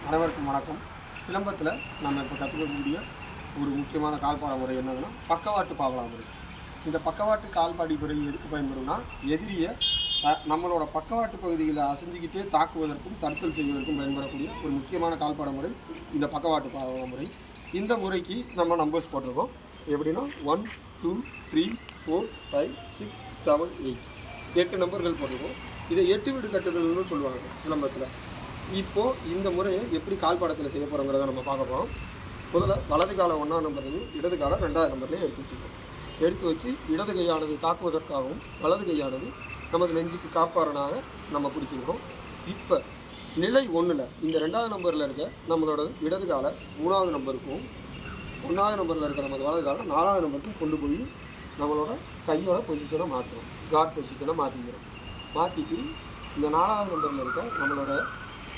அனைவருக்கும் வணக்கம். சிலம்பத்தில் நம்ம இப்போ கற்றுக்கக்கூடிய ஒரு முக்கியமான கால்பாட முறை என்னதுன்னா பக்கவாட்டு பாவலா முறை. இந்த பக்கவாட்டு கால்பாடி முறை எதுக்கு பயன்படும்னா எதிரியை நம்மளோட பக்கவாட்டு பகுதியில் அசைஞ்சிக்கிட்டே தாக்குவதற்கும் தடுத்தல் செய்வதற்கும் பயன்படக்கூடிய ஒரு முக்கியமான கால்பாட முறை இந்த பக்கவாட்டு பாவலா முறை. இந்த முறைக்கு நம்ம நம்பர்ஸ் போட்டிருக்கோம். எப்படின்னா 1 2 3 4 5 6 7 8 8 நம்பர்கள் போட்டிருக்கோம். இதை 8 வீடு கட்டுதல்னு சொல்லுவாங்க சிலம்பத்தில். இப்போது இந்த முறையை எப்படி கால்பாடத்தில் செய்ய போகிறோங்கிறத நம்ம பார்க்க போகிறோம். முதல்ல வலது காலை 1ஆம் நம்பர்லையும் இடது காலை 2ஆம் நம்பர்லையும் எடுத்து வச்சுக்கோம். எடுத்து வச்சு இடது கையானது தாக்குவதற்காகவும் வலது கையானது நமது நெஞ்சுக்கு காப்பாறனாக நம்ம பிடிச்சிருக்கோம். இப்போ நிலை 1ல் இந்த 2ஆவது நம்பரில் இருக்க நம்மளோட இடது காலை 3ஆவது நம்பருக்கும் 1ஆவது நம்பரில் இருக்க நமது வலது காலை 4ஆவது நம்பருக்கும் கொண்டு போய் நம்மளோட கையோட பொசிஷனை மாற்றுறோம். காட் பொசிஷனை மாற்றிக்கிறோம். மாற்றிட்டு இந்த 4ஆவது நம்பரில் இருக்க நம்மளோட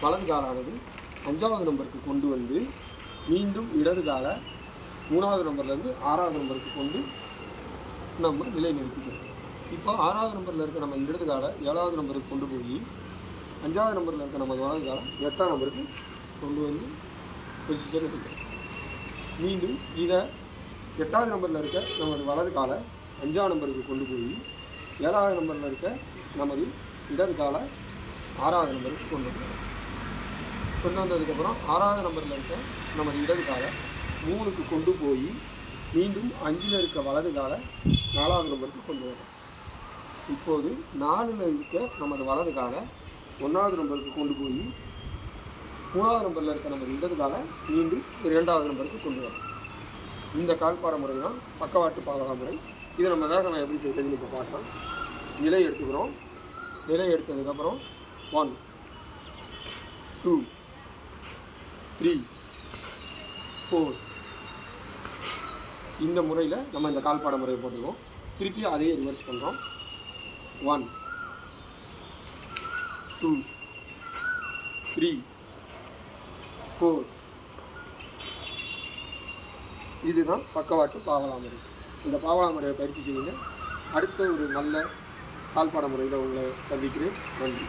வலது காலானது 5ஆவது நம்பருக்கு கொண்டு வந்து மீண்டும் இடது காலை 3ஆவது நம்பர்லேருந்து 6ஆவது நம்பருக்கு கொண்டு நம்ம நிலை நிறுத்திக்கிறோம். இப்போ 6ஆவது நம்பரில் இருக்க நம்ம இடது காலை 7ஆவது நம்பருக்கு கொண்டு போய் 5ஆவது நம்பரில் இருக்க நம்ம வலது காலை 8ஆம் நம்பருக்கு கொண்டு வந்து பொசிஷன் எடுக்கிறோம். மீண்டும் இதை 8ஆவது நம்பரில் இருக்க நமது வலது காலை 5ஆம் நம்பருக்கு கொண்டு போய் 7ஆவது நம்பரில் இருக்க நமது இடது காலை 6ஆவது நம்பருக்கு கொண்டு வந்துடுறோம். கொண்டு வந்ததுக்கப்புறம் 6ஆவது நம்பரில் இருக்க நமது இடது காலை 3க்கு கொண்டு போய் மீண்டும் 5ல் இருக்க வலது காலை 4ஆவது நம்பருக்கு கொண்டு வரோம். இப்போது 4ல் இருக்க நமது வலது காலை 1ஆவது நம்பருக்கு கொண்டு போய் 3ஆவது நம்பரில் இருக்க நமது இடது காலை மீண்டும் 2ஆவது நம்பருக்கு கொண்டு வரோம். இந்த கால்பாட முறை தான் பக்கவாட்டு பாவலா முறை. இதை நம்ம வேகமாக எப்படி செய்யறதுன்னு இப்போ பார்க்கலாம். நிலை எடுத்துக்கிறோம். நிலை எடுத்ததுக்கப்புறம் 1 2 3 4 இந்த முறையில் நம்ம இந்த கால்பாட முறையை போட்டுருவோம். திருப்பி அதையே ரிவர்ஸ் பண்ணுறோம். 1 2 3 4 இதுதான் பக்கவாட்டு பாவலா முறை. இந்த பாவலா முறையை பயிற்சி செய்யுங்க. அடுத்த ஒரு நல்ல கால்பாட முறையில் உங்களை சந்திக்கிறேன். நன்றி.